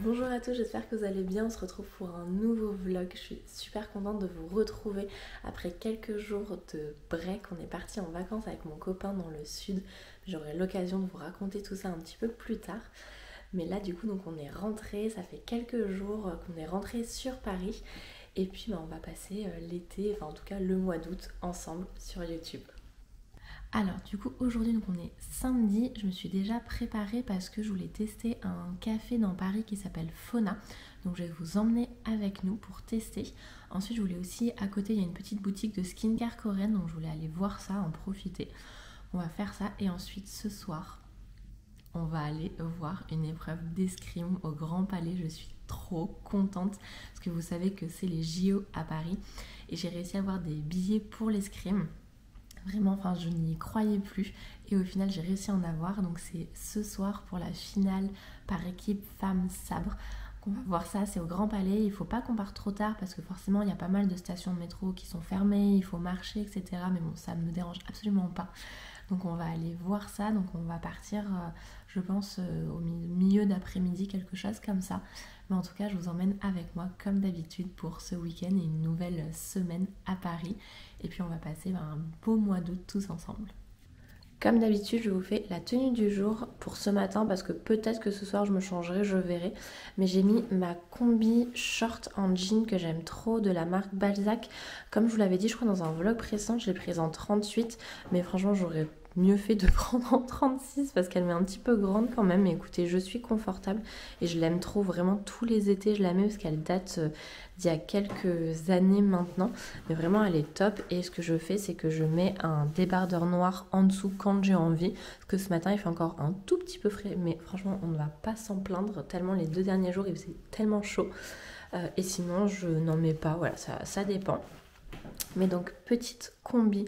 Bonjour à tous, j'espère que vous allez bien. On se retrouve pour un nouveau vlog. Je suis super contente de vous retrouver après quelques jours de break. On est parti en vacances avec mon copain dans le sud. J'aurai l'occasion de vous raconter tout ça un petit peu plus tard. Mais là du coup donc on est rentré, ça fait quelques jours qu'on est rentré sur Paris. Et puis on va passer l'été, enfin en tout cas le mois d'août ensemble sur YouTube. Alors du coup aujourd'hui donc on est samedi, je me suis déjà préparée parce que je voulais tester un café dans Paris qui s'appelle Fauna. Donc je vais vous emmener avec nous pour tester. Ensuite je voulais aussi, à côté il y a une petite boutique de skincare coréenne, donc je voulais aller voir ça, en profiter. On va faire ça et ensuite ce soir on va aller voir une épreuve d'escrime au Grand Palais. Je suis trop contente parce que vous savez que c'est les JO à Paris et j'ai réussi à avoir des billets pour l'escrime. Vraiment, enfin, je n'y croyais plus. Et au final, j'ai réussi à en avoir. Donc, c'est ce soir pour la finale par équipe femmes sabre. On va voir ça, c'est au Grand Palais. Il ne faut pas qu'on parte trop tard parce que forcément, il y a pas mal de stations de métro qui sont fermées. Il faut marcher, etc. Mais bon, ça ne me dérange absolument pas. Donc, on va aller voir ça. Donc, on va partir, je pense, au milieu d'après-midi, quelque chose comme ça. Mais en tout cas, je vous emmène avec moi, comme d'habitude, pour ce week-end et une nouvelle semaine à Paris. Et puis on va passer un beau mois d'août tous ensemble. Comme d'habitude, je vous fais la tenue du jour pour ce matin parce que peut-être que ce soir je me changerai, je verrai. Mais j'ai mis ma combi short en jean que j'aime trop de la marque Balzac. Comme je vous l'avais dit, je crois dans un vlog précédent, je l'ai prise en 38. Mais franchement, j'aurais mieux fait de prendre en 36 parce qu'elle m'est un petit peu grande quand même. Mais écoutez, je suis confortable et je l'aime trop. Vraiment, tous les étés, je la mets parce qu'elle date d'il y a quelques années maintenant. Mais vraiment, elle est top. Et ce que je fais, c'est que je mets un débardeur noir en dessous quand j'ai envie. Parce que ce matin, il fait encore un tout petit peu frais. Mais franchement, on ne va pas s'en plaindre. Tellement les 2 derniers jours, il faisait tellement chaud. Et sinon, je n'en mets pas. Voilà, ça dépend. Mais donc, petite combi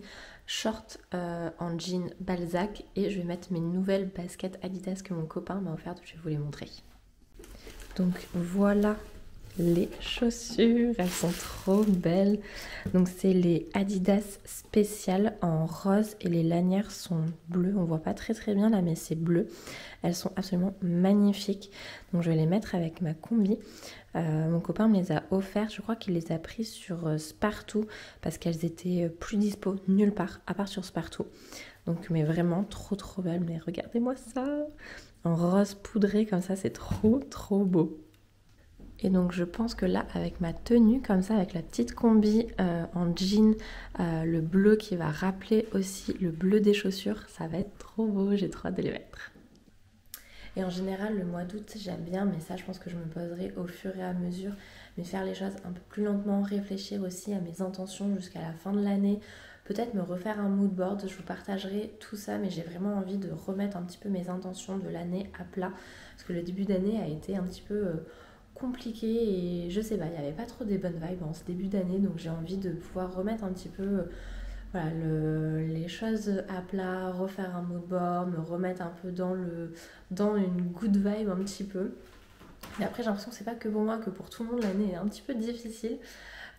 short en jean Balzac. Et je vais mettre mes nouvelles baskets Adidas que mon copain m'a offertes. Je vais vous les montrer. Donc, voilà les chaussures, elles sont trop belles. Donc c'est les Adidas spéciales en rose et les lanières sont bleues. On voit pas très bien là mais c'est bleu. Elles sont absolument magnifiques. Donc je vais les mettre avec ma combi. Mon copain me les a offertes. Je crois qu'il les a prises sur Spartoo parce qu'elles étaient plus dispo nulle part à part sur Spartoo. Donc mais vraiment trop belles. Mais regardez-moi ça en rose poudré comme ça, c'est trop beau. Et donc je pense que là avec ma tenue comme ça, avec la petite combi en jean, le bleu qui va rappeler aussi le bleu des chaussures, ça va être trop beau, j'ai trop hâte de les mettre. Et en général le mois d'août j'aime bien, mais ça je pense que je me poserai au fur et à mesure, mais faire les choses un peu plus lentement, réfléchir aussi à mes intentions jusqu'à la fin de l'année, peut-être me refaire un mood board, je vous partagerai tout ça, mais j'ai vraiment envie de remettre un petit peu mes intentions de l'année à plat, parce que le début d'année a été un petit peu compliqué et je sais pas, il n'y avait pas trop des bonnes vibes en ce début d'année, donc j'ai envie de pouvoir remettre un petit peu voilà, les choses à plat, refaire un mood board, me remettre un peu dans une good vibe un petit peu. Et après j'ai l'impression que c'est pas que pour moi, que pour tout le monde l'année est un petit peu difficile.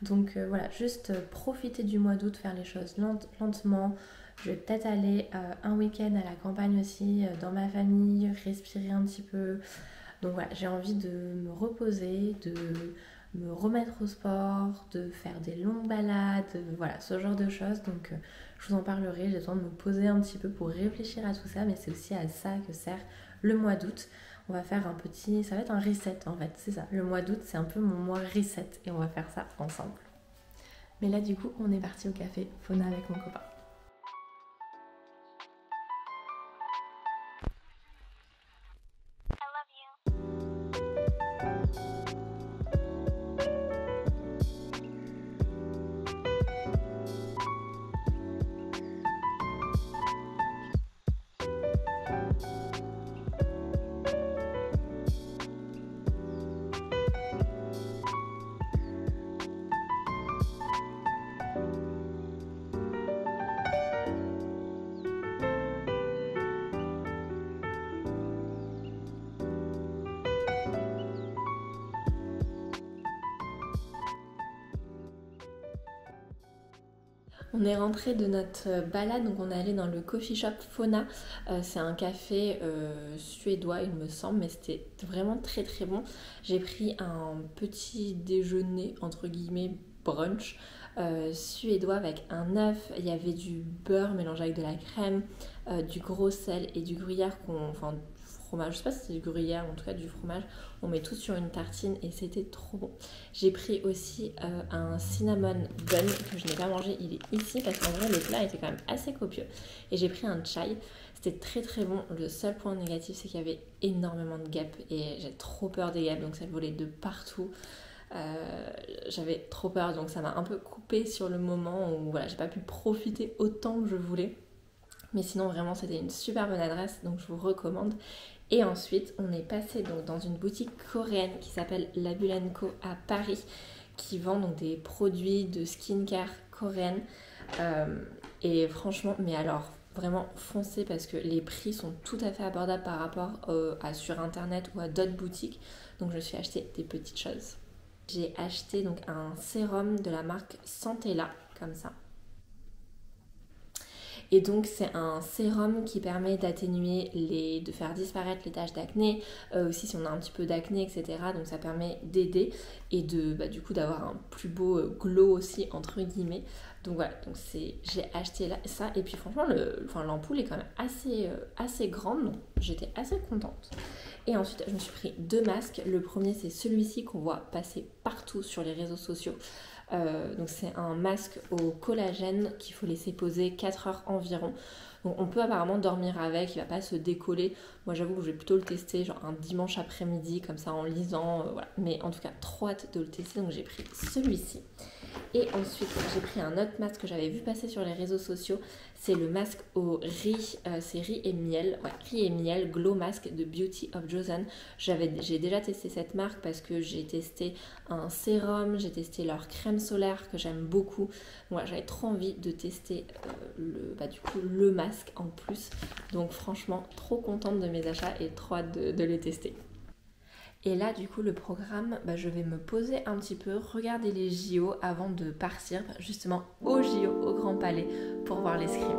Donc voilà, juste profiter du mois d'août, faire les choses lentement. Je vais peut-être aller un week-end à la campagne aussi, dans ma famille, respirer un petit peu. Donc voilà, j'ai envie de me reposer, de me remettre au sport, de faire des longues balades, voilà, ce genre de choses. Donc je vous en parlerai, j'ai besoin de me poser un petit peu pour réfléchir à tout ça, mais c'est aussi à ça que sert le mois d'août. On va faire un petit, ça va être un reset en fait, c'est ça. Le mois d'août, c'est un peu mon mois reset et on va faire ça ensemble. Mais là du coup, on est parti au café Fauna avec mon copain. On est rentré de notre balade, donc on est allé dans le coffee shop Fauna. C'est un café suédois il me semble, mais c'était vraiment très très bon. J'ai pris un petit déjeuner, entre guillemets, brunch suédois avec un œuf. Il y avait du beurre mélangé avec de la crème, du gros sel et du gruyère enfin du fromage, je sais pas si c'est du gruyère ou en tout cas du fromage. On met tout sur une tartine et c'était trop bon. J'ai pris aussi un cinnamon bun que je n'ai pas mangé, il est ici parce qu'en vrai le plat était quand même assez copieux. Et j'ai pris un chai, c'était très très bon. Le seul point négatif c'est qu'il y avait énormément de guêpes et j'ai trop peur des guêpes, donc ça volait de partout. J'avais trop peur, donc ça m'a un peu coupé sur le moment où voilà, j'ai pas pu profiter autant que je voulais. Mais sinon vraiment c'était une super bonne adresse, donc je vous recommande. Et ensuite on est passé donc dans une boutique coréenne qui s'appelle Labule & Co à Paris, qui vend donc des produits de skincare coréenne. Et franchement, mais alors vraiment foncez parce que les prix sont tout à fait abordables par rapport à sur internet ou à d'autres boutiques. Donc je me suis acheté des petites choses. J'ai acheté donc un sérum de la marque Santella, comme ça. Et donc c'est un sérum qui permet d'atténuer de faire disparaître les taches d'acné, aussi si on a un petit peu d'acné, etc. Donc ça permet d'aider et du coup d'avoir un plus beau glow aussi entre guillemets. Donc voilà, donc j'ai acheté ça et puis franchement l'ampoule est quand même assez grande, donc j'étais assez contente. Et ensuite je me suis pris 2 masques. Le premier c'est celui-ci qu'on voit passer partout sur les réseaux sociaux. Donc c'est un masque au collagène qu'il faut laisser poser 4 heures environ. Donc on peut apparemment dormir avec, il va pas se décoller. Moi j'avoue que je vais plutôt le tester genre un dimanche après-midi comme ça en lisant, voilà. Mais en tout cas trop hâte de le tester, donc j'ai pris celui-ci. Et ensuite j'ai pris un autre masque que j'avais vu passer sur les réseaux sociaux. C'est le masque au riz, c'est riz et miel, ouais, riz et miel Glow Mask de Beauty of Joseon. J'ai déjà testé cette marque parce que j'ai testé un sérum, j'ai testé leur crème solaire que j'aime beaucoup. Voilà, j'avais trop envie de tester le masque en plus. Donc franchement trop contente de mes achats et trop hâte de les tester. Et là du coup le programme, je vais me poser un petit peu, regarder les JO avant de partir justement au JO, au Grand Palais, pour voir l'escrime.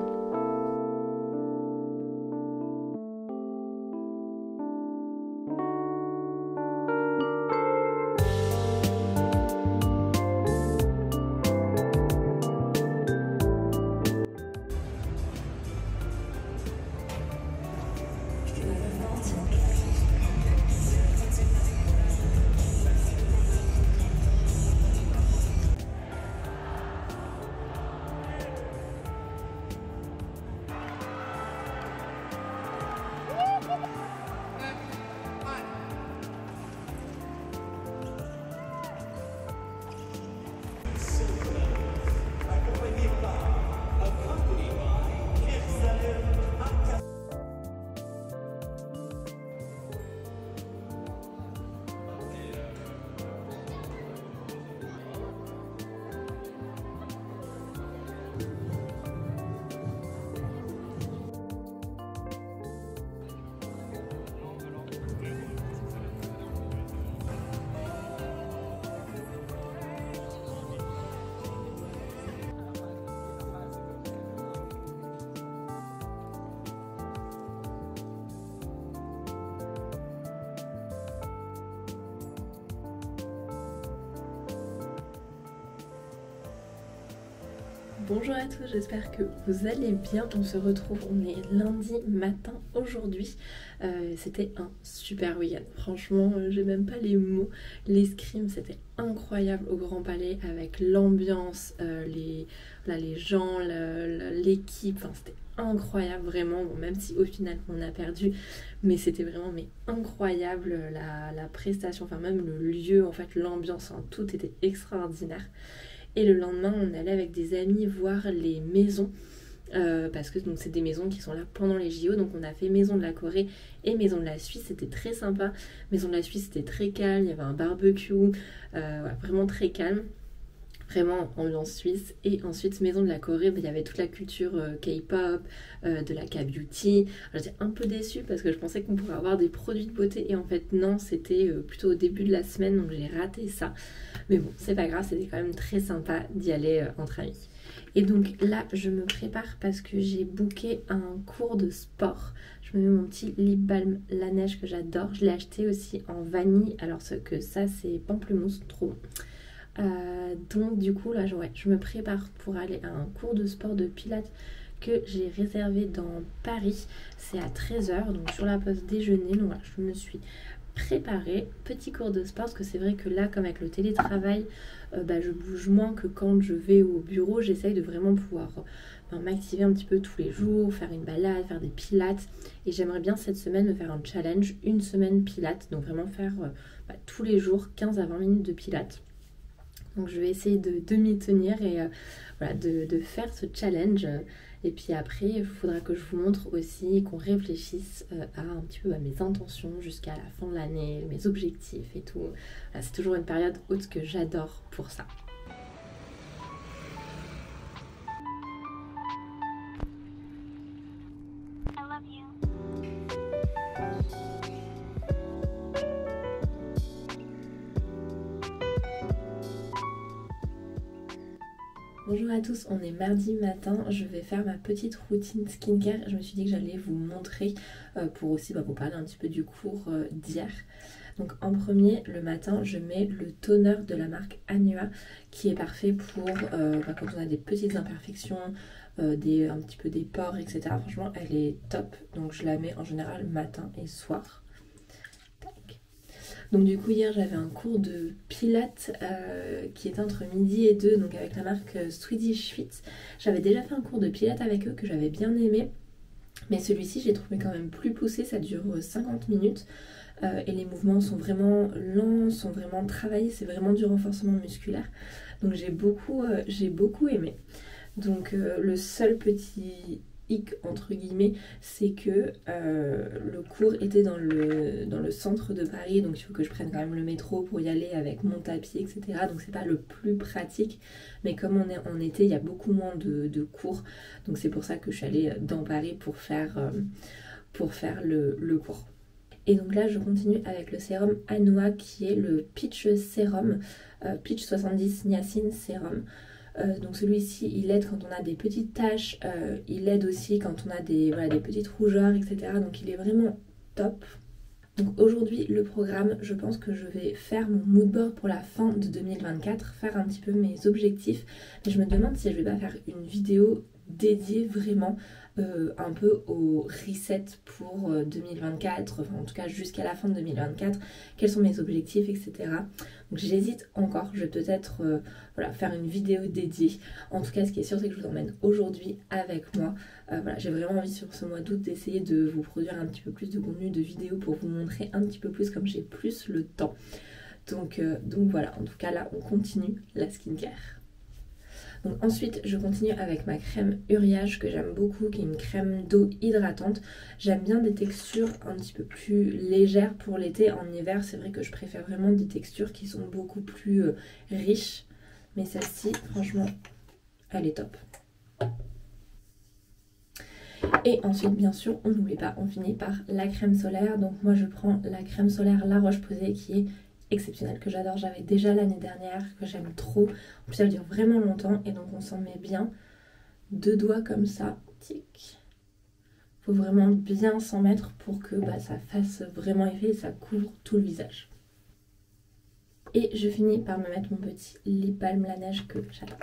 Bonjour à tous, j'espère que vous allez bien. On se retrouve, on est lundi matin aujourd'hui. C'était un super week-end. Franchement, j'ai même pas les mots. L'escrime, c'était incroyable au Grand Palais avec l'ambiance, les gens, l'équipe. Enfin, c'était incroyable vraiment. Bon, même si au final on a perdu, mais c'était vraiment incroyable la prestation. Enfin, même le lieu, en fait, l'ambiance, hein, tout était extraordinaire. Et le lendemain, on allait avec des amis voir les maisons, parce que c'est des maisons qui sont là pendant les JO. Donc on a fait Maison de la Corée et Maison de la Suisse, c'était très sympa. Maison de la Suisse, c'était très calme, il y avait un barbecue, vraiment très calme. vraiment ambiance suisse. Et ensuite maison de la Corée, il y avait toute la culture K-pop, de la K-beauty. J'étais un peu déçue parce que je pensais qu'on pourrait avoir des produits de beauté et en fait non, c'était plutôt au début de la semaine, donc j'ai raté ça. Mais bon, c'est pas grave, c'était quand même très sympa d'y aller entre amis. Et donc là, je me prépare parce que j'ai booké un cours de sport. Je me mets mon petit lip balm La Neige que j'adore. Je l'ai acheté aussi en vanille, alors que ça c'est pamplemousse, trop bon. Donc du coup là, je me prépare pour aller à un cours de sport de pilates que j'ai réservé dans Paris. C'est à 13 h, donc sur la pause déjeuner. Donc voilà, je me suis préparée. Petit cours de sport, parce que c'est vrai que là, comme avec le télétravail, je bouge moins que quand je vais au bureau. J'essaye de vraiment pouvoir m'activer un petit peu tous les jours, faire une balade, faire des pilates. Et j'aimerais bien cette semaine me faire un challenge, une semaine pilates. Donc vraiment faire tous les jours 15 à 20 minutes de pilates. Donc je vais essayer de m'y tenir et de faire ce challenge. Et puis après, il faudra que je vous montre aussi, qu'on réfléchisse à un petit peu à mes intentions jusqu'à la fin de l'année, mes objectifs et tout. Voilà, c'est toujours une période haute que j'adore pour ça. Bonjour à tous, on est mardi matin, je vais faire ma petite routine skincare. Je me suis dit que j'allais vous montrer pour aussi vous parler un petit peu du cours d'hier. Donc en premier, le matin, je mets le toner de la marque Anua qui est parfait pour quand on a des petites imperfections, un petit peu des pores, etc. Franchement, elle est top, donc je la mets en général matin et soir. Donc du coup hier j'avais un cours de pilates qui était entre midi et 2, donc avec la marque Swedish Fit. J'avais déjà fait un cours de pilates avec eux que j'avais bien aimé, mais celui-ci j'ai trouvé quand même plus poussé, ça dure 50 minutes et les mouvements sont vraiment lents, sont vraiment travaillés, c'est vraiment du renforcement musculaire. Donc j'ai beaucoup aimé. Donc le seul petit hic entre guillemets, c'est que le cours était dans le centre de Paris, donc il faut que je prenne quand même le métro pour y aller avec mon tapis, etc. Donc c'est pas le plus pratique, mais comme on est en été, il y a beaucoup moins de cours, donc c'est pour ça que je suis allée dans Paris pour faire le cours. Et donc là je continue avec le sérum Anua qui est le Peach Serum, Peach 70 Niacin Serum. Donc celui-ci il aide quand on a des petites taches, il aide aussi quand on a des petites rougeurs, etc. Donc il est vraiment top. Donc aujourd'hui le programme, je pense que je vais faire mon mood board pour la fin de 2024, faire un petit peu mes objectifs. Mais je me demande si je vais pas faire une vidéo dédiée vraiment un peu au reset pour 2024, enfin en tout cas jusqu'à la fin de 2024, quels sont mes objectifs, etc. Donc j'hésite encore, je vais peut-être faire une vidéo dédiée. En tout cas ce qui est sûr c'est que je vous emmène aujourd'hui avec moi. J'ai vraiment envie sur ce mois d'août d'essayer de vous produire un petit peu plus de contenu, de vidéos pour vous montrer un petit peu plus comme j'ai plus le temps. Donc voilà, en tout cas là on continue la skincare. Donc ensuite je continue avec ma crème Uriage que j'aime beaucoup, qui est une crème d'eau hydratante. J'aime bien des textures un petit peu plus légères pour l'été. En hiver c'est vrai que je préfère vraiment des textures qui sont beaucoup plus riches, mais celle-ci franchement elle est top. Et ensuite bien sûr on n'oublie pas, on finit par la crème solaire. Donc moi je prends la crème solaire La Roche-Posay qui est exceptionnelle, que j'adore, j'avais déjà l'année dernière, que j'aime trop. En plus elle dure vraiment longtemps et donc on s'en met bien 2 doigts comme ça, tic. Faut vraiment bien s'en mettre pour que ça fasse vraiment effet et ça couvre tout le visage. Et je finis par me mettre mon petit lip balm La Neige que j'adore.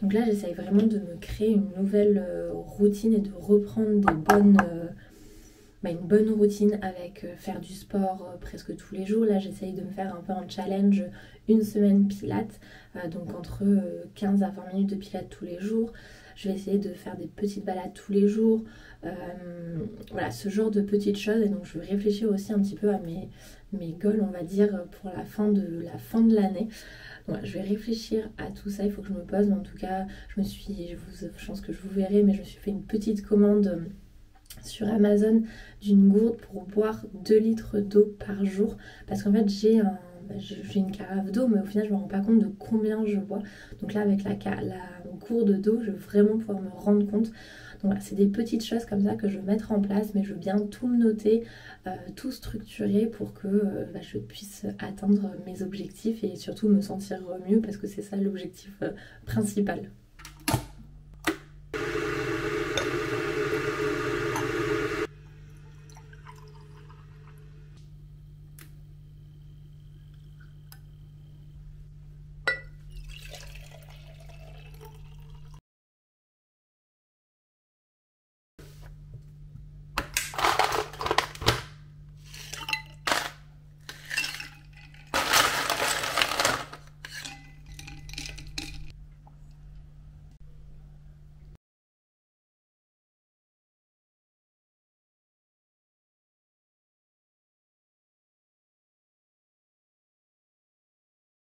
Donc là j'essaye vraiment de me créer une nouvelle routine et de reprendre une bonne routine avec faire du sport presque tous les jours. Là j'essaye de me faire un peu un challenge, une semaine pilates, donc entre 15 à 20 minutes de pilates tous les jours. Je vais essayer de faire des petites balades tous les jours, ce genre de petites choses. Et donc je vais réfléchir aussi un petit peu à mes goals, on va dire, pour la fin de l'année. Voilà, je vais réfléchir à tout ça, il faut que je me pose, mais en tout cas je pense que je vous verrai, mais je me suis fait une petite commande sur Amazon d'une gourde pour boire 2 litres d'eau par jour, parce qu'en fait j'ai un j'ai une carafe d'eau, mais au final je me rends pas compte de combien je bois. Donc là avec la gourde d'eau, je vais vraiment pouvoir me rendre compte. Donc voilà, c'est des petites choses comme ça que je veux mettre en place, mais je veux bien tout me noter, tout structurer pour que je puisse atteindre mes objectifs et surtout me sentir mieux, parce que c'est ça l'objectif principal.